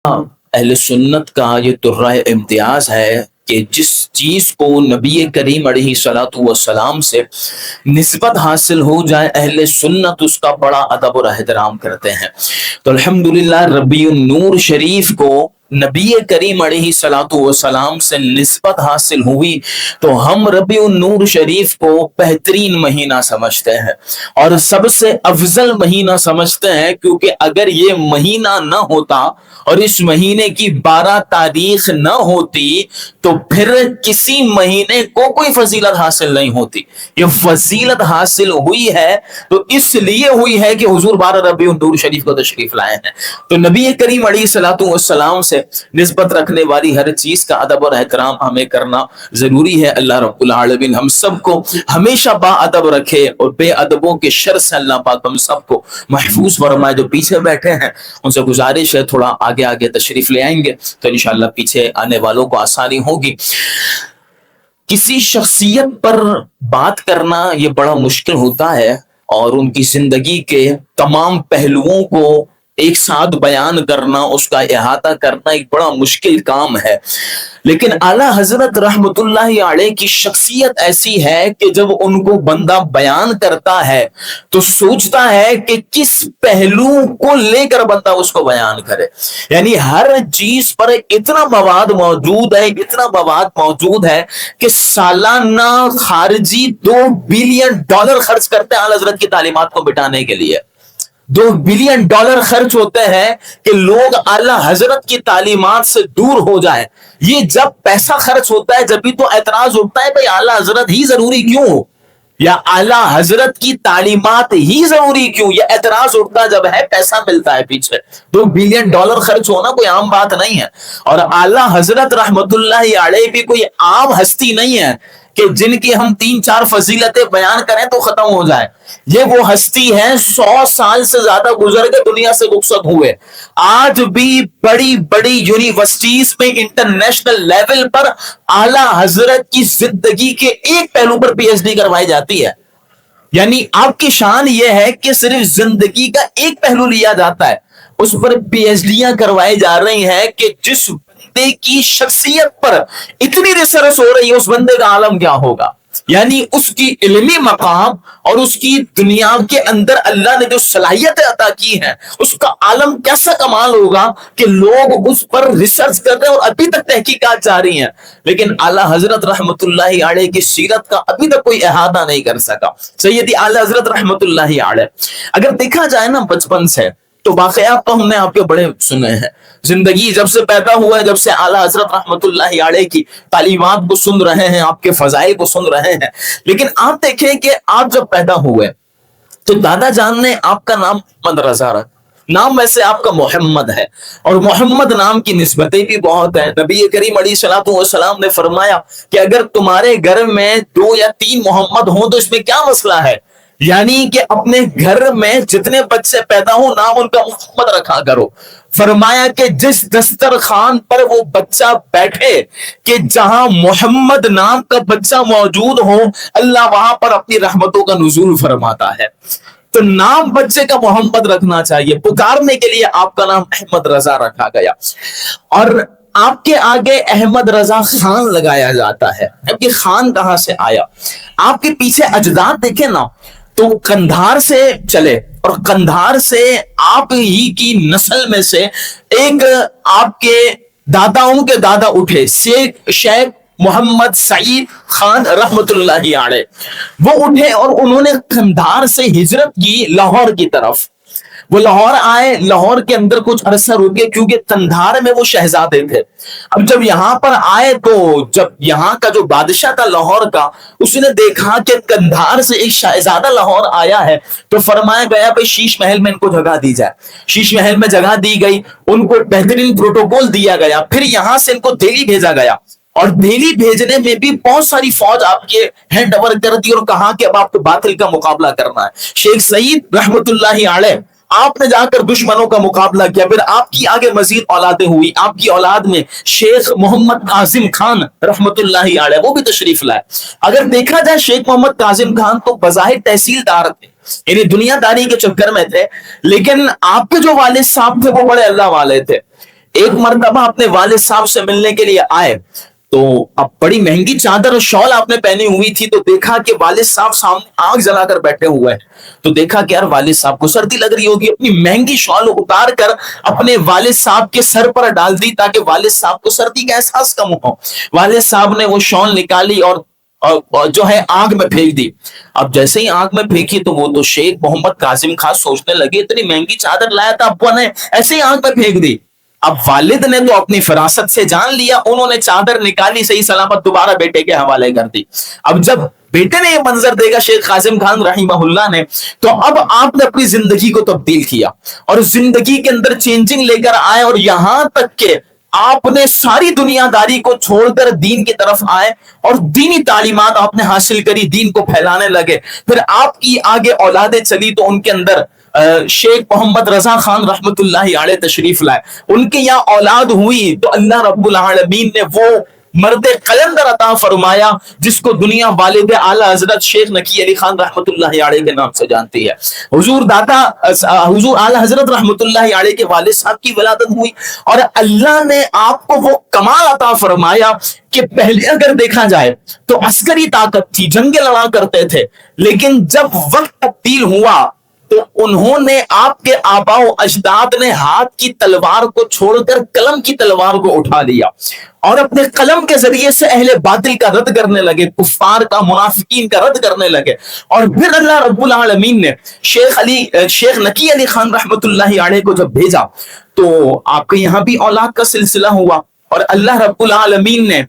اہل سنت کا یہ ترہ امتیاز ہے کہ جس چیز کو نبی کریم علیہ الصلوۃ والسلام سے نسبت حاصل ہو جائے اہل سنت اس کا بڑا ادب اور احترام کرتے ہیں. تو الحمدللہ ربیع النور شریف کو نبی کریم علیہ الصلوۃ والسلام سے نسبت حاصل ہوئی تو ہم ربیع النور شریف کو بہترین مہینہ سمجھتے ہیں اور سب سے افضل مہینہ سمجھتے ہیں، کیونکہ اگر یہ مہینہ نہ ہوتا اور اس مہینے کی 12 تاریخ نہ ہوتی تو پھر کسی مہینے کو کوئی فضیلت حاصل نہیں ہوتی. یہ فضیلت حاصل ہوئی ہے تو اس لیے ہوئی ہے کہ حضور 12 ربیع النور شریف کو تشریف لائے ہیں. تو نبی کریم علیہ الصلوۃ والسلام سے نسبت رکھنے والی ہر چیز کا ادب اور احترام ہمیں کرنا ضروری ہے. اللہ رب العالمین ہم سب کو ہمیشہ با ادب رکھے اور بے ادبوں کے شر سے اللہ پاک ہم سب کو محفوظ فرمائے. جو پیچھے بیٹھے ہیں ان سے گزارش ہے تھوڑا آگے تشریف لے آئیں گے تو انشاءاللہ پیچھے آنے والوں کو آسانی ہوگی. کسی شخصیت پر بات کرنا یہ بڑا مشکل ہوتا ہے اور ان کی زندگی کے تمام پہلوؤں کو ایک ساتھ بیان کرنا، اس کا احاطہ کرنا ایک بڑا مشکل کام ہے. لیکن اعلیٰ حضرت رحمت اللہ علیہ کی شخصیت ایسی ہے کہ جب ان کو بندہ بیان کرتا ہے تو سوچتا ہے کہ کس پہلو کو لے کر بندہ اس کو بیان کرے. یعنی ہر چیز پر اتنا مواد موجود ہے کہ سالانہ خارجی $2 بلین خرچ کرتے ہیں اعلیٰ حضرت کی تعلیمات کو مٹانے کے لیے. $2 بلین خرچ ہوتے ہیں کہ لوگ اعلیٰ حضرت کی تعلیمات سے دور ہو جائیں. یہ جب پیسہ خرچ ہوتا ہے جب ہی تو اعتراض اٹھتا ہے بھائی اعلیٰ حضرت ہی ضروری کیوں ہو یا اعلیٰ حضرت کی تعلیمات ہی ضروری کیوں. یہ اعتراض اٹھتا جب ہے پیسہ ملتا ہے پیچھے. $2 بلین خرچ ہونا کوئی عام بات نہیں ہے. اور اعلیٰ حضرت رحمت اللہ علیہ بھی کوئی عام ہستی نہیں ہے کہ جن کی ہم 3-4 فضیلتیں بیان کریں تو ختم ہو جائے. یہ وہ ہستی ہیں 100 سال سے زیادہ گزر کے دنیا سے رخصت ہوئے. آج بھی بڑی بڑی یونیورسٹیز میں انٹرنیشنل لیول پر اعلیٰ حضرت کی زندگی کے ایک پہلو پر پی ایچ ڈی کروائی جاتی ہے. یعنی آپ کی شان یہ ہے کہ صرف زندگی کا ایک پہلو لیا جاتا ہے، اس پر پی ایچ ڈیاں کروائی جا رہی ہیں کہ جس بندے کی شخصیت پر اتنی ریسرچ ہو رہی ہے اس بندے کا عالم کیا ہوگا. یعنی اس کی علمی مقام اور اس کی دنیا کے اندر اللہ نے جو صلاحیتیں عطا کی ہیں اس کا عالم کیسا کمال ہوگا کہ لوگ اس پر ریسرچ کر رہے ہیں اور ابھی تک تحقیقات جاری ہیں. لیکن اعلیٰ حضرت رحمت اللہ علیہ کی سیرت کا ابھی تک کوئی احاطہ نہیں کر سکا. سیدی اعلیٰ حضرت رحمت اللہ علیہ اگر دیکھا جائے نا بچپن سے تو واقعات تو ہم نے آپ کے بڑے سنے ہیں. زندگی جب سے پیدا ہوا ہے جب سے اعلیٰ حضرت رحمت اللہ علیہ کی تعلیمات کو سن رہے ہیں، آپ کے فضائل کو سن رہے ہیں. لیکن آپ دیکھیں کہ آپ جب پیدا ہوئے تو دادا جان نے آپ کا نام محمد رضا رکھا. نام ویسے آپ کا محمد ہے اور محمد نام کی نسبتیں بھی بہت ہیں. نبی کریم علیہ الصلوۃ والسلام نے فرمایا کہ اگر تمہارے گھر میں 2 یا 3 محمد ہوں تو اس میں کیا مسئلہ ہے. یعنی کہ اپنے گھر میں جتنے بچے پیدا ہوں نام ان کا محمد رکھا کرو. فرمایا کہ جس دسترخوان پر وہ بچہ بیٹھے کہ جہاں محمد نام کا بچہ موجود ہو اللہ وہاں پر اپنی رحمتوں کا نزول فرماتا ہے. تو نام بچے کا محمد رکھنا چاہیے. پکارنے کے لیے آپ کا نام احمد رضا رکھا گیا اور آپ کے آگے احمد رضا خان لگایا جاتا ہے. اب یہ خان کہاں سے آیا؟ آپ کے پیچھے اجداد دیکھیں نا تو قندھار سے چلے اور قندھار سے آپ ہی کی نسل میں سے ایک آپ کے داداؤں کے دادا اٹھے شیخ محمد سعید خان رحمت اللہ علیہ. وہ اٹھے اور انہوں نے قندھار سے ہجرت کی لاہور کی طرف. وہ لاہور آئے، لاہور کے اندر کچھ عرصہ رکے کیونکہ قندھار میں وہ شہزادے تھے. اب جب یہاں پر آئے تو جب یہاں کا جو بادشاہ تھا لاہور کا اس نے دیکھا کہ قندھار سے ایک شہزادہ لاہور آیا ہے تو فرمایا گیا بھائی شیش محل میں ان کو جگہ دی جائے. شیش محل میں جگہ دی گئی، ان کو بہترین پروٹوکول دیا گیا. پھر یہاں سے ان کو دہلی بھیجا گیا اور دہلی بھیجنے میں بھی بہت ساری فوج آپ کے ہینڈ اوور کر دی اور کہا کہ اب آپ کو باطل کا مقابلہ کرنا ہے. شیخ سعید رحمت اللہ علیہ آپ نے جا کر دشمنوں کا مقابلہ کیا. پھر آپ کی آگے مزید اولادیں ہوئی. آپ کی اولاد میں شیخ محمد کاظم خان رحمت اللہ علیہ وہ بھی تشریف لائے. اگر دیکھا جائے شیخ محمد کاظم خان تو بظاہر تحصیلدار تھے، یعنی دنیا داری کے چکر میں تھے، لیکن آپ کے جو والد صاحب تھے وہ بڑے اللہ والے تھے. ایک مرتبہ اپنے والد صاحب سے ملنے کے لیے آئے تو اب بڑی مہنگی چادر اور شال آپ نے پہنی ہوئی تھی، تو دیکھا کہ والد صاحب سامنے آگ جلا کر بیٹھے ہوئے ہیں، تو دیکھا کہ یار والد صاحب کو سردی لگ رہی ہوگی، اپنی مہنگی شال اتار کر اپنے والد صاحب کے سر پر ڈال دی تاکہ والد صاحب کو سردی کا احساس کم ہو۔ والد صاحب نے وہ شال نکالی اور جو ہے آگ میں پھینک دی۔ اب جیسے ہی آگ میں پھینکی تو وہ تو شیخ محمد کاظم خان سوچنے لگے اتنی مہنگی چادر لایا تھا ابا نے، ایسے ہی آگ میں پھینک دی۔ اب والد نے تو اپنی فراست سے جان لیا، انہوں نے چادر نکالی، صحیح سلامت دوبارہ بیٹے کے حوالے کر دی۔ اب جب بیٹے نے یہ منظر دیکھا شیخ کاظم خان رحمہ اللہ نے، تو اب آپ نے اپنی زندگی کو تبدیل کیا اور زندگی کے اندر چینجنگ لے کر آئے، اور یہاں تک کہ آپ نے ساری دنیا داری کو چھوڑ کر دین کی طرف آئے اور دینی تعلیمات آپ نے حاصل کری، دین کو پھیلانے لگے۔ پھر آپ کی آگے اولادیں چلی تو ان کے اندر شیخ محمد رضا خان رحمت اللہ علیہ تشریف لائے، ان کے یہاں اولاد ہوئی تو اللہ رب العالمین نے وہ مرد قلندر عطا فرمایا جس کو دنیا والد اعلیٰ حضرت شیخ نقی علی خان رحمت اللہ علیہ کے نام سے جانتی ہے۔ حضور اعلیٰ حضرت رحمت اللہ علیہ کے والد صاحب کی ولادت ہوئی اور اللہ نے آپ کو وہ کمال عطا فرمایا کہ پہلے اگر دیکھا جائے تو عسکری طاقت تھی، جنگیں لڑا کرتے تھے، لیکن جب وقت تبدیل ہوا تو انہوں نے، آپ کے آباء و اجداد نے ہاتھ کی تلوار کو چھوڑ کر قلم کی تلوار کو اٹھا لیا اور اپنے قلم کے ذریعے سے اہل باطل کا رد کرنے لگے، کفار کا، منافقین کا رد کرنے لگے۔ اور پھر اللہ رب العالمین نے شیخ نقی علی خان رحمت اللہ علیہ کو جب بھیجا تو آپ کے یہاں بھی اولاد کا سلسلہ ہوا، اور اللہ رب العالمین نے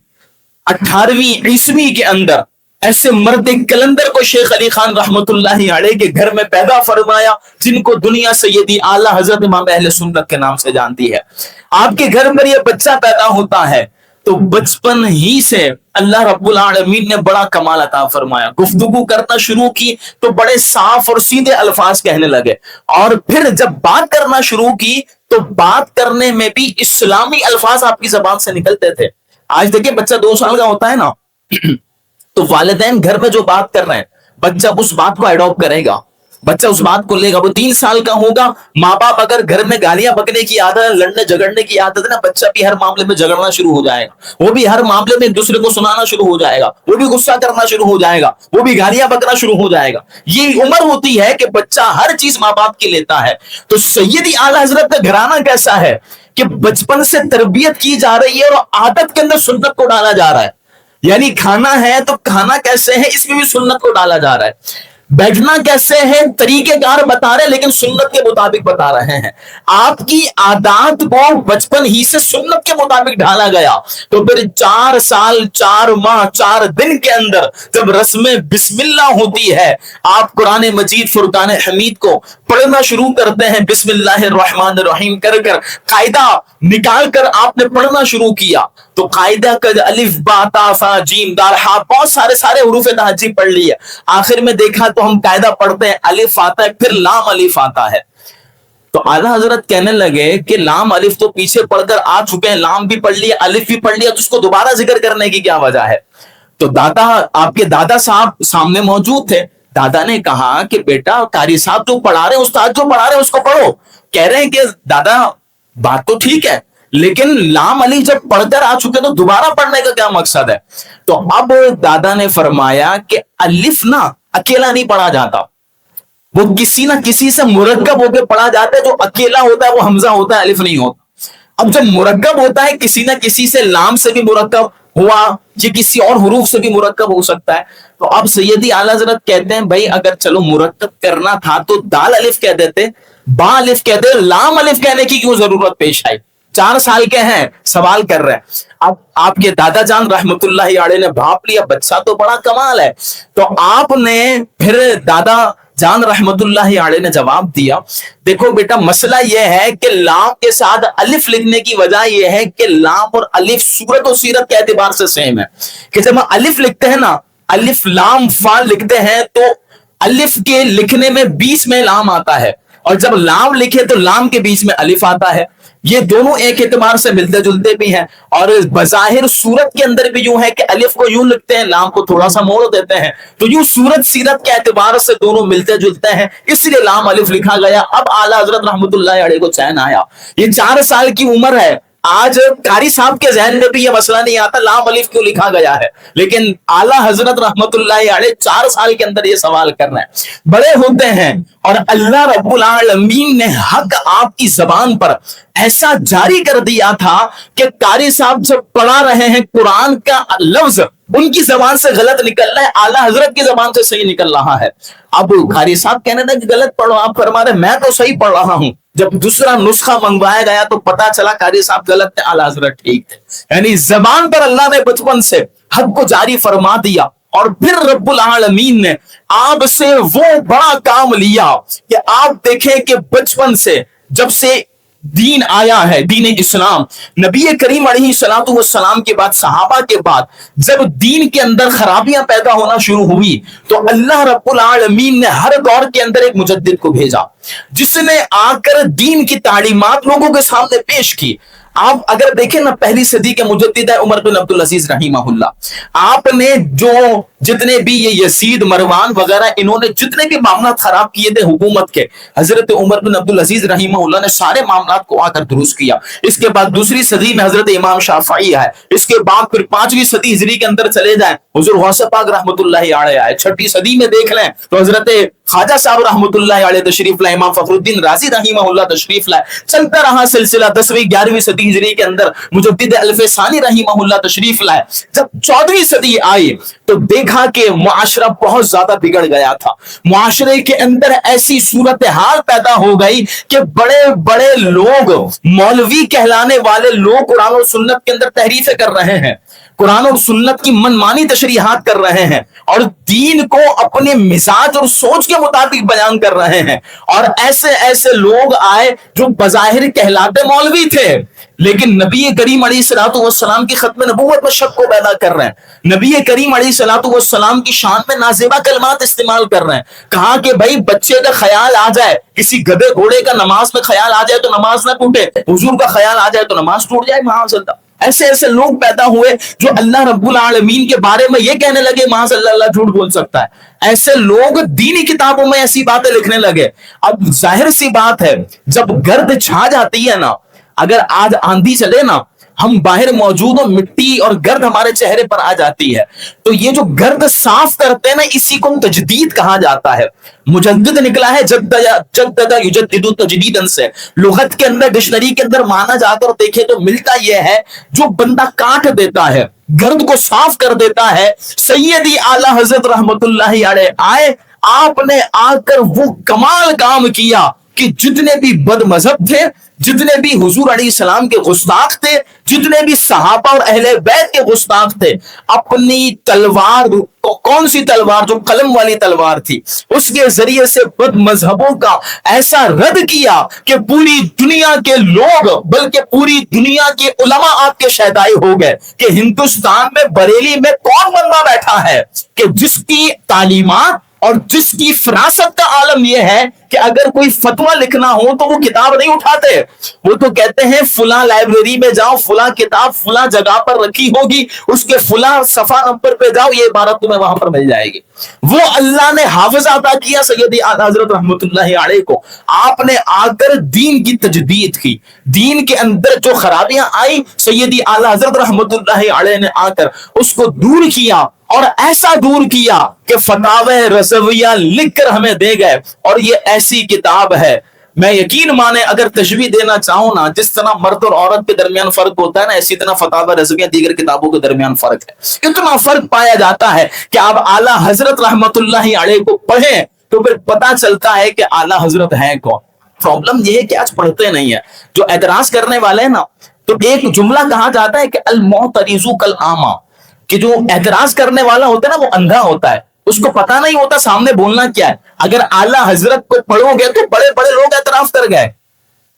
18ویں عیسوی کے اندر ایسے مرد کلندر کو شیخ علی خان رحمت اللہ علیہ کے گھر میں پیدا فرمایا جن کو دنیا سیدی اعلیٰ حضرت امام اہل سنت کے نام سے جانتی ہے۔ آپ کے گھر میں یہ بچہ پیدا ہوتا ہے تو بچپن ہی سے اللہ رب العالمین نے بڑا کمال عطا فرمایا، گفتگو کرنا شروع کی تو بڑے صاف اور سیدھے الفاظ کہنے لگے، اور پھر جب بات کرنا شروع کی تو بات کرنے میں بھی اسلامی الفاظ آپ کی زبان سے نکلتے تھے۔ آج دیکھیں بچہ 2 سال کا ہوتا ہے نا تو والدین گھر میں جو بات کر رہے ہیں بچہ اس بات کو ایڈاپٹ کرے گا، بچہ اس بات کو لے گا۔ وہ 3 سال کا ہوگا، ماں باپ اگر گھر میں گالیاں بکنے کی عادت ہے، لڑنے جھگڑنے کی عادت ہے نا، بچہ بھی ہر معاملے میں جھگڑنا شروع ہو جائے گا، وہ بھی ہر معاملے میں ایک دوسرے کو سنانا شروع ہو جائے گا، وہ بھی غصہ کرنا شروع ہو جائے گا، وہ بھی گالیاں بکنا شروع ہو جائے گا۔ یہ عمر ہوتی ہے کہ بچہ ہر چیز ماں باپ کی لیتا ہے۔ تو سیدی اعلیٰ حضرت کا گھرانہ کیسا ہے کہ بچپن سے تربیت کی جا رہی ہے اور عادت کے اندر سنت کو ڈالا جا رہا ہے، یعنی کھانا ہے تو کھانا کیسے ہے اس میں بھی سنت کو ڈالا جا رہا ہے، بیٹھنا کیسے ہے طریقہ کار بتا رہے لیکن سنت کے مطابق بتا رہے ہیں۔ آپ کی عادات کو بچپن ہی سے سنت کے مطابق ڈھالا گیا تو پھر 4 سال 4 ماہ 4 دن کے اندر جب رسم بسم اللہ ہوتی ہے، آپ قرآن مجید فرقان حمید کو پڑھنا شروع کرتے ہیں، بسم اللہ الرحمن الرحیم کر کر قاعدہ نکال کر آپ نے پڑھنا شروع کیا تو قاعدہ کا الف با تا فا جیم دال ہا بہت سارے حروف تہجی پڑھ لیے، آخر میں دیکھا تو ہم قاعدہ پڑھتے ہیں الف آتا ہے پھر لام الف آتا ہے۔ تو اعلیٰ حضرت کہنے لگے کہ لام الف تو پیچھے پڑھ کر آ چکے ہیں، لام بھی پڑھ لیا الف بھی پڑھ لیا تو اس کو دوبارہ ذکر کرنے کی کیا وجہ ہے؟ تو آپ کے دادا صاحب سامنے موجود تھے، دادا نے کہا کہ بیٹا قاری صاحب جو پڑھا رہے ہیں، استاد جو پڑھا رہے ہیں اس کو پڑھو۔ کہہ رہے ہیں کہ دادا بات تو ٹھیک ہے لیکن لام علی جب پڑھ کر آ چکے تو دوبارہ پڑھنے کا کیا مقصد ہے؟ تو اب دادا نے فرمایا کہ الف نا اکیلا نہیں پڑھا جاتا، وہ کسی نہ کسی سے مرکب ہو کے پڑھا جاتا ہے، جو اکیلا ہوتا ہے وہ حمزہ ہوتا ہے، الف نہیں ہوتا۔ اب جب مرکب ہوتا ہے کسی نہ کسی سے، لام سے بھی مرکب ہوا یہ کسی اور حروف سے بھی مرکب ہو سکتا ہے، تو اب سیدی اعلیٰ حضرت کہتے ہیں بھائی اگر چلو مرکب کرنا تھا تو دال الف کہہ دیتے، با الف کہتے، لام الف کہنے کی کیوں ضرورت پیش آئی؟ 4 سال کے ہیں، سوال کر رہے ہیں۔ اب آپ کے دادا جان رحمت اللہ علیہ نے بھاپ لیا، بچہ تو بڑا کمال ہے، تو آپ نے پھر دادا جان رحمت اللہ علیہ نے جواب دیا، دیکھو بیٹا مسئلہ یہ ہے کہ لام کے ساتھ الف لکھنے کی وجہ یہ ہے کہ لام اور الف صورت و سیرت کے اعتبار سے سیم ہے، کہ جب ہم الف لکھتے ہیں نا، الف لام فا لکھتے ہیں تو الف کے لکھنے میں 20 میں لام آتا ہے، اور جب لام لکھے تو لام کے بیچ میں الف آتا ہے، یہ دونوں ایک اعتبار سے ملتے جلتے بھی ہیں، اور بظاہر صورت کے اندر بھی یوں ہے کہ الف کو یوں لکھتے ہیں، لام کو تھوڑا سا موڑ دیتے ہیں، تو یوں صورت سیرت کے اعتبار سے دونوں ملتے جلتے ہیں، اس لیے لام الف لکھا گیا۔ اب اعلیٰ حضرت رحمت اللہ علیہ کو چین آیا، یہ 4 سال کی عمر ہے، آج قاری صاحب کے ذہن میں بھی یہ مسئلہ نہیں آتا لام الف کیوں لکھا گیا ہے، لیکن اعلیٰ حضرت رحمت اللہ علیہ 4 سال کے اندر یہ سوال کر رہے ہیں، بڑے ہوتے ہیں اور اللہ رب العالمین نے حق آپ کی زبان پر ایسا جاری کر دیا تھا کہ قاری صاحب جب پڑھا رہے ہیں قرآن کا لفظ ان کی زبان سے غلط نکل رہا ہے، اعلیٰ حضرت کی زبان سے صحیح نکل رہا ہے۔ اب قاری صاحب کہنے لگے کہ غلط پڑھو، آپ فرما رہے میں تو صحیح پڑھ رہا ہوں۔ جب دوسرا نسخہ منگوایا گیا تو پتا چلا قاری صاحب غلط تھے، اعلیٰ حضرت ٹھیک تھے۔ یعنی زبان پر اللہ نے بچپن سے حق کو جاری فرما دیا، اور پھر رب العالمین نے آپ سے وہ بڑا کام لیا کہ آپ دیکھیں کہ بچپن سے جب سے دین آیا ہے، دین اسلام، نبی کریم علیہ الصلوۃ والسلام کے بعد، صحابہ کے بعد جب دین کے اندر خرابیاں پیدا ہونا شروع ہوئی تو اللہ رب العالمین نے ہر دور کے اندر ایک مجدد کو بھیجا جس نے آ کر دین کی تعلیمات لوگوں کے سامنے پیش کی۔ آپ اگر دیکھیں نا، پہلی صدی کے مجدد ہے عمر بن عبد العزیز رحمہ اللہ، آپ نے جو جتنے بھی یہ یزید، مروان وغیرہ انہوں نے جتنے بھی معاملات خراب کیے تھے حکومت کے، حضرت عمر بن عبد العزیز رحمہ اللہ نے سارے معاملات کو آ کر درست کیا۔ اس کے بعد دوسری صدی میں حضرت امام شافعی ہے، اس کے بعد پھر 5ویں صدی ہجری کے اندر چلے جائیں حضور غوث پاک رحمۃ اللہ علیہ آئے، 6ٹھی صدی میں دیکھ لیں تو حضرت خواجہ صاحب رحمۃ اللہ علیہ تشریف لائے، امام فخر الدین رازی رحمہ اللہ تشریف لائے، چلتا رہا سلسلہ۔ 10ویں 11ویں صدی ہجری کے اندر مجدد الف ثانی رحمہ اللہ تشریف لائے۔ جب 14ویں صدی آئی تو دیکھا کہ معاشرہ بہت زیادہ بگڑ گیا تھا، معاشرے کے اندر ایسی صورتحال پیدا ہو گئی کہ بڑے بڑے لوگ، مولوی کہلانے والے لوگ قرآن و سنت کے اندر تحریفیں کر رہے ہیں، قرآن اور سنت کی منمانی تشریحات کر رہے ہیں اور دین کو اپنے مزاج اور سوچ کے مطابق بیان کر رہے ہیں۔ اور ایسے ایسے لوگ آئے جو بظاہر کہلاتے مولوی تھے لیکن نبی کریم علیہ الصلوۃ والسلام کی ختم نبوت میں شک کو پیدا کر رہے ہیں، نبی کریم علیہ الصلوۃ والسلام کی شان میں نازیبہ کلمات استعمال کر رہے ہیں۔ کہا کہ بھائی بچے کا خیال آ جائے، کسی گدھے گھوڑے کا نماز میں خیال آ جائے تو نماز نہ ٹوٹے، حضور کا خیال آ جائے تو نماز ٹوٹ جائے، معاذ اللہ۔ ایسے ایسے لوگ پیدا ہوئے جو اللہ رب العالمین کے بارے میں یہ کہنے لگے معاذ اللہ اللہ جھوٹ بول سکتا ہے۔ ایسے لوگ دینی کتابوں میں ایسی باتیں لکھنے لگے۔ اب ظاہر سی بات ہے جب گرد چھا جاتی ہے نا، اگر آج آندھی چلے نا، ہم باہر موجود ہو، مٹی اور گرد ہمارے چہرے پر آ جاتی ہے تو یہ جو گرد صاف کرتے ہیں نا، اسی کو تجدید کہا جاتا ہے۔ مجدد نکلا ہے جدد یجدد تجدیدا سے، لغت کے اندر ڈکشنری کے اندر مانا جاتا اور دیکھے تو ملتا یہ ہے جو بندہ کاٹ دیتا ہے، گرد کو صاف کر دیتا ہے۔ سیدی اعلیٰ حضرت رحمت اللہ علیہ آئے، آپ نے آ کر وہ کمال کام کیا کہ جتنے بھی بد مذہب تھے، جتنے بھی حضور علیہ السلام کے گستاخ تھے، جتنے بھی صحابہ اور اہل بیت کے گستاخ تھے، اپنی تلوار، کون سی تلوار؟ جو قلم والی تلوار تھی، اس کے ذریعے سے بد مذہبوں کا ایسا رد کیا کہ پوری دنیا کے لوگ، بلکہ پوری دنیا کے علماء آپ کے شہدائی ہو گئے کہ ہندوستان میں بریلی میں کون بندہ بیٹھا ہے کہ جس کی تعلیمات اور جس کی فراست کا عالم یہ ہے کہ اگر کوئی فتویٰ لکھنا ہو تو وہ کتاب نہیں اٹھاتے، وہ تو کہتے ہیں فلاں لائبریری میں جاؤ، فلاں کتاب فلاں جگہ پر رکھی ہوگی، اس کے فلاں صفحہ نمبر پہ جاؤ، یہ عبارت تمہیں وہاں پر مل جائے گی۔ وہ اللہ نے حافظ عطا کیا سیدی اعلیٰ حضرت رحمت اللہ علیہ کو، آپ نے آ کر دین کی تجدید کی، دین کے اندر جو خرابیاں آئی سیدی اعلیٰ حضرت رحمت اللہ علیہ نے آ کر اس کو دور کیا، اور ایسا دور کیا کہ فتاوی رضویہ لکھ کر ہمیں دے گئے۔ اور یہ ایسی کتاب ہے، میں یقین مانے اگر تشبیہ دینا چاہوں نا، جس طرح مرد اور عورت کے درمیان فرق ہوتا ہے نا، اسی طرح فتاوی رضویہ دیگر کتابوں کے درمیان فرق ہے۔ اتنا فرق پایا جاتا ہے کہ آپ اعلیٰ حضرت رحمت اللہ علیہ کو پڑھیں تو پھر پتا چلتا ہے کہ اعلیٰ حضرت ہیں کون۔ پرابلم یہ ہے کہ آج پڑھتے نہیں ہیں، جو اعتراض کرنے والے ہیں نا، تو ایک جملہ کہا جاتا ہے کہ المعترض کالاعمی، کہ جو اعتراض کرنے والا ہوتا ہے نا وہ اندھا ہوتا ہے، اس کو پتا نہیں ہوتا سامنے بولنا کیا ہے۔ اگر اعلیٰ حضرت کو پڑھو گے تو بڑے بڑے لوگ اعتراف کر گئے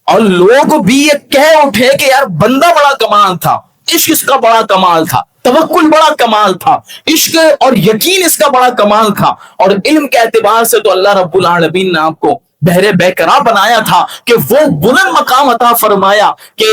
اور لوگ بھی یہ کہہ اٹھے کہ یار بندہ بڑا کمال تھا، عشق اس کا بڑا کمال تھا، توکل بڑا کمال تھا، عشق اور یقین اس کا بڑا کمال تھا، اور علم کے اعتبار سے تو اللہ رب العالمین نے آپ کو بہرے بیکرا بنایا تھا کہ وہ بلند مقام عطا فرمایا کہ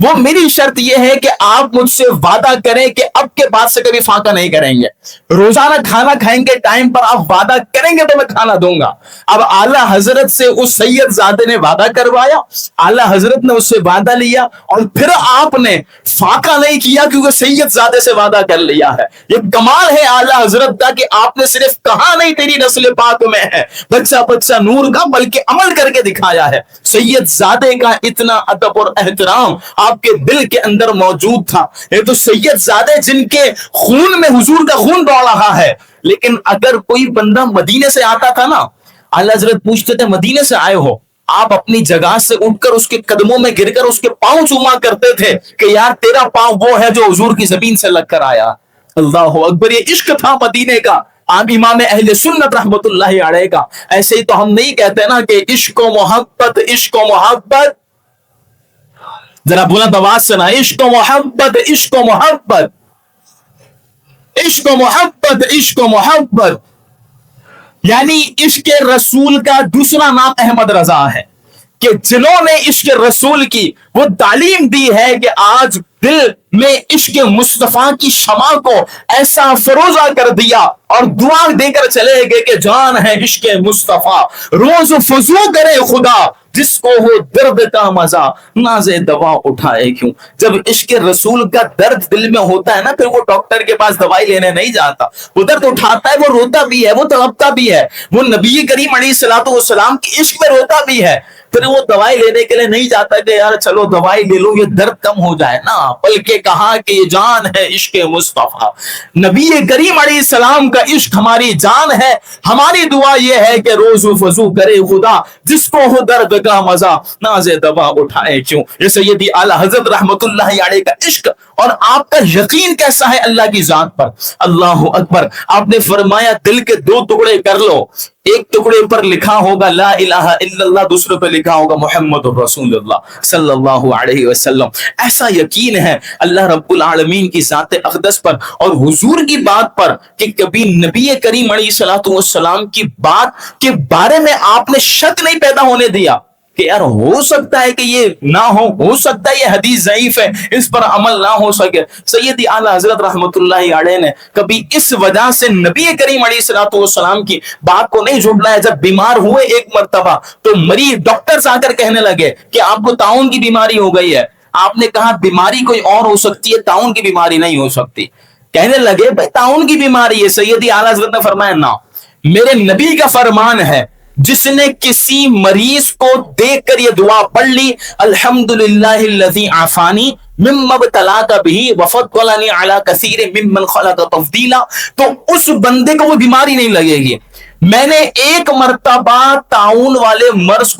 وہ میری شرط یہ ہے کہ آپ مجھ سے وعدہ کریں کہ اب کے بعد سے کبھی فاقہ نہیں کریں گے، روزانہ کھانا کھائیں گے ٹائم پر، آپ وعدہ کریں گے تو میں کھانا دوں گا۔ اب اعلیٰ حضرت سے اس سید زادے نے وعدہ کروایا، اعلیٰ حضرت نے اس سے وعدہ لیا، اور پھر آپ نے فاقہ نہیں کیا کیونکہ سید زادے سے وعدہ کر لیا ہے۔ یہ کمال ہے اعلیٰ حضرت کا کہ آپ نے صرف کہا نہیں تیری نسل پاک میں ہے بچہ بچہ نور کا، بلکہ عمل کر کے دکھایا ہے۔ سید زادے کا اتنا ادب اور احترام آپ کے دل کے اندر موجود تھا۔ یہ تو سید زادے جن کے خون میں حضور کا خون دوڑ رہا ہے، لیکن اگر کوئی بندہ مدینے سے آتا تھا نا، اعلیٰ حضرت پوچھتے تھے مدینے سے آئے ہو؟ آپ اپنی جگہ سے اٹھ کر اس کے قدموں میں گر کر اس کے پاؤں چوما کرتے تھے کہ یار تیرا پاؤں وہ ہے جو حضور کی زمین سے لگ کر آیا۔ اللہ اکبر، یہ عشق تھا مدینے کا، آپ امام اہل سنت رحمت اللہ علیہ کا۔ ایسے ہی تو ہم نہیں کہتے نا کہ عشق و محبت، عشق و محبت، ذرا بلند آواز سے نا، عشق و محبت، عشق و محبت، عشق و محبت، عشق و محبت، یعنی عشق رسول کا دوسرا نام احمد رضا ہے، کہ جنہوں نے عشق رسول کی وہ تعلیم دی ہے کہ آج دل میں عشق مصطفیٰ کی شمع کو ایسا فروزہ کر دیا، اور دعا دے کر چلے گئے کہ جان ہے عشق مصطفیٰ، روز فضو کرے خدا جس کو ہو درد کا مزہ، ناز دوا اٹھائے کیوں۔ جب عشق رسول کا درد دل میں ہوتا ہے نا، پھر وہ ڈاکٹر کے پاس دوائی لینے نہیں جاتا، وہ درد اٹھاتا ہے، وہ روتا بھی ہے، وہ تڑپتا بھی ہے، وہ نبی کریم علیہ الصلوۃ والسلام کی عشق میں روتا بھی ہے، پھر وہ دوائی لینے کے لیے نہیں جاتا کہ یار چلو دوائی لے لو یہ درد کم ہو جائے نا، بلکہ کہا کہ یہ جان ہے عشق مصطفیٰ، نبی کریم علیہ السلام کا عشق ہماری جان ہے۔ ہماری دعا یہ ہے کہ روز فضو کرے خدا جس کو ہو درد کا مزہ، ناز دوا اٹھائے کیوں۔ یہ سیدی اعلیٰ حضرت رحمت اللہ علیہ کا عشق، اور آپ کا یقین کیسا ہے اللہ کی ذات پر۔ اللہ اکبر، آپ نے فرمایا دل کے دو ٹکڑے کر لو، ایک ٹکڑے پر لکھا ہوگا لا الہ الا اللہ، دوسرے پر لکھا ہوگا محمد رسول اللہ صلی اللہ علیہ وسلم۔ ایسا یقین ہے اللہ رب العالمین کی ذات اقدس پر اور حضور کی بات پر کہ کبھی نبی کریم علیہ الصلوۃ والسلام کی بات کے بارے میں آپ نے شک نہیں پیدا ہونے دیا کہ یار ہو سکتا ہے کہ یہ نہ ہو سکتا ہے یہ حدیث ضعیف ہے، اس پر عمل نہ ہو سکے۔ سیدی اعلیٰ حضرت رحمت اللہ علیہ نے کبھی اس وجہ سے نبی کریم علیہ الصلوۃ والسلام کی بات کو نہیں جھٹلایا۔ جب بیمار ہوئے ایک مرتبہ تو مریض ڈاکٹر آ کر کہنے لگے کہ آپ کو طاعون کی بیماری ہو گئی ہے، آپ نے کہا بیماری کوئی اور ہو سکتی ہے، طاعون کی بیماری نہیں ہو سکتی۔ کہنے لگے بھائی طاعون کی بیماری ہے، سیدی اعلیٰ حضرت نے فرمایا نہ، میرے نبی کا فرمان ہے جس نے کسی مریض کو دیکھ کر یہ دعا پڑھ لی الحمدللہ الذی عافانی مما ابتلاک بہ وفضلنی علی کثیر ممن خلق تفضیلا، تو اس بندے کو وہ بیماری نہیں لگے گی۔ میں نے ایک مرتبہ طاعون والے مریض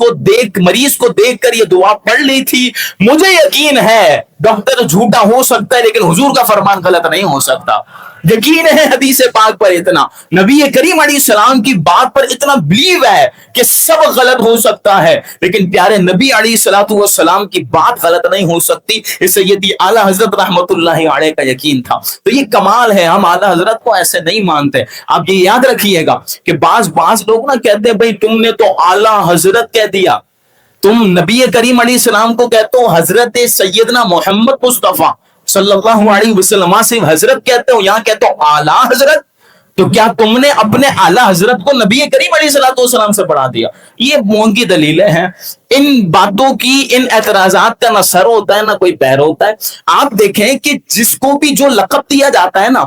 کو دیکھ کر یہ دعا پڑھ لی تھی، مجھے یقین ہے ڈاکٹر جھوٹا ہو سکتا ہے لیکن حضور کا فرمان غلط نہیں ہو سکتا۔ یقین ہے حدیث پاک پر اتنا، نبی کریم علیہ السلام کی بات پر اتنا بلیو ہے کہ سب غلط ہو سکتا ہے لیکن پیارے نبی علیہ الصلوۃ والسلام کی بات غلط نہیں ہو سکتی۔ اس سیدی اعلیٰ حضرت رحمت اللہ علیہ کا یقین تھا۔ تو یہ کمال ہے، ہم اعلیٰ حضرت کو ایسے نہیں مانتے۔ آپ یہ یاد رکھیے گا کہ بعض لوگ نا کہتے ہیں بھائی تم نے تو اعلیٰ حضرت کہہ دیا، تم نبی کریم علیہ السلام کو کہتے ہو حضرت سیدنا محمد مصطفیٰ صلی اللہ علیہ وسلم، وہاں صرف حضرت کہتے ہو، یہاں کہتے ہو اعلیٰ حضرت، تو کیا تم نے اپنے اعلیٰ حضرت کو نبی کریم علیہ الصلوۃ والسلام سے بڑھا دیا؟ یہ مونگی دلیلیں ہیں، ان باتوں کی، ان اعتراضات کا نہ سر ہوتا ہے نہ کوئی پیر ہوتا ہے۔ آپ دیکھیں کہ جس کو بھی جو لقب دیا جاتا ہے نا،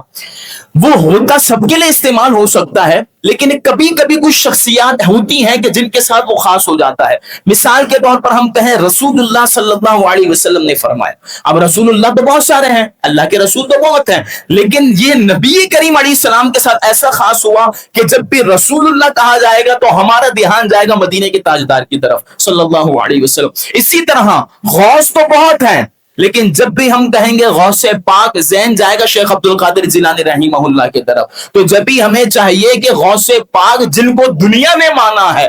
وہ ہوتا سب کے لیے استعمال ہو سکتا ہے، لیکن کبھی کبھی کچھ شخصیات ہوتی ہیں کہ جن کے ساتھ وہ خاص ہو جاتا ہے۔ مثال کے طور پر ہم کہیں رسول اللہ صلی اللہ علیہ وسلم نے فرمایا، اب رسول اللہ تو بہت سارے ہیں، اللہ کے رسول تو بہت ہیں، لیکن یہ نبی کریم علیہ السلام کے ساتھ ایسا خاص ہوا کہ جب بھی رسول اللہ کہا جائے گا تو ہمارا دھیان جائے گا مدینے کے تاجدار کی طرف صلی اللہ علیہ وسلم۔ اسی طرح غوث تو بہت ہیں، لیکن جب بھی ہم کہیں گے غوث پاک، ذہن جائے گا شیخ عبد القادر جیلانی رحمہ اللہ کی طرف۔ تو جب بھی ہمیں چاہیے کہ غوث پاک جن کو دنیا میں مانا ہے